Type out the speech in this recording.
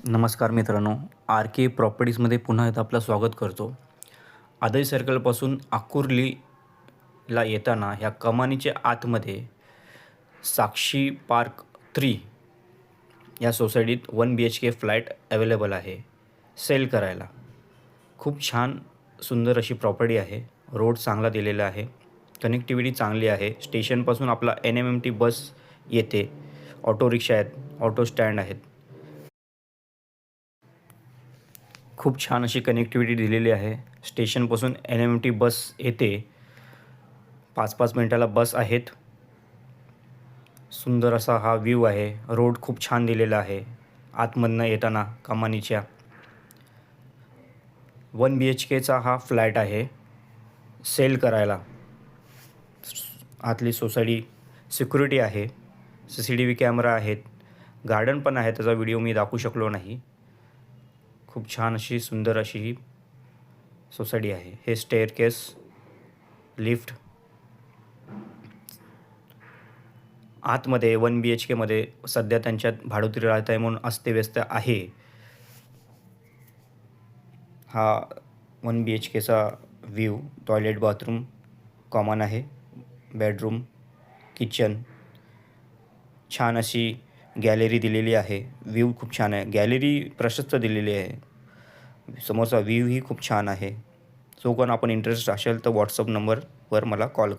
नमस्कार मित्रांनो, आर के प्रॉपर्टीजमध्ये पुन्हा एकदा आपलं स्वागत करतो. आदई सर्कलपासून आकुर्लीला येताना ह्या कमानीच्या आतमध्ये साक्षी पार्क 3 या सोसायटीत 1 BHK फ्लॅट अवेलेबल आहे सेल करायला. खूप छान सुंदर अशी प्रॉपर्टी आहे. रोड चांगला दिलेला आहे. कनेक्टिव्हिटी चांगली आहे. स्टेशनपासून आपला NMMT बस येते. ऑटो रिक्षा आहेत, ऑटो स्टँड आहेत. खूप छान अशी कनेक्टिव्हिटी दिलेली आहे. स्टेशनपासून NMMT बस येते. 5-5 मिनिटाला बस आहेत. सुंदर असा हा व्ह्यू आहे. रोड खूप छान दिलेला आहे. आतमधनं येताना कमानीच्या 1 BHKचा हा फ्लॅट आहे सेल करायला. आतली सोसायटी सिक्युरिटी आहे. CCTV कॅमेरा आहेत. गार्डन पण आहे. त्याचा व्हिडिओ मी दाखवू शकलो नाही. खूप छान अशी सुंदर अशी ही सोसायटी आहे. हे स्टेअरकेस, लिफ्ट. आतमध्ये 1 BHKमध्ये सध्या त्यांच्यात भाडोत्री राहत आहे म्हणून अस्तव्यस्त आहे. हा 1 BHKचा व्ह्यू. टॉयलेट, बाथरूम कॉमन आहे. Bedroom, kitchen. छान अशी गॅलरी दिलेली आहे. व्ह्यू खूप छान आहे. गॅलरी प्रशस्त दिलेली आहे. समोरचा व्ह्यू ही खूप छान आहे. जो कोण आपण इंटरेस्ट असेल तर व्हॉट्सअप नंबरवर मला कॉल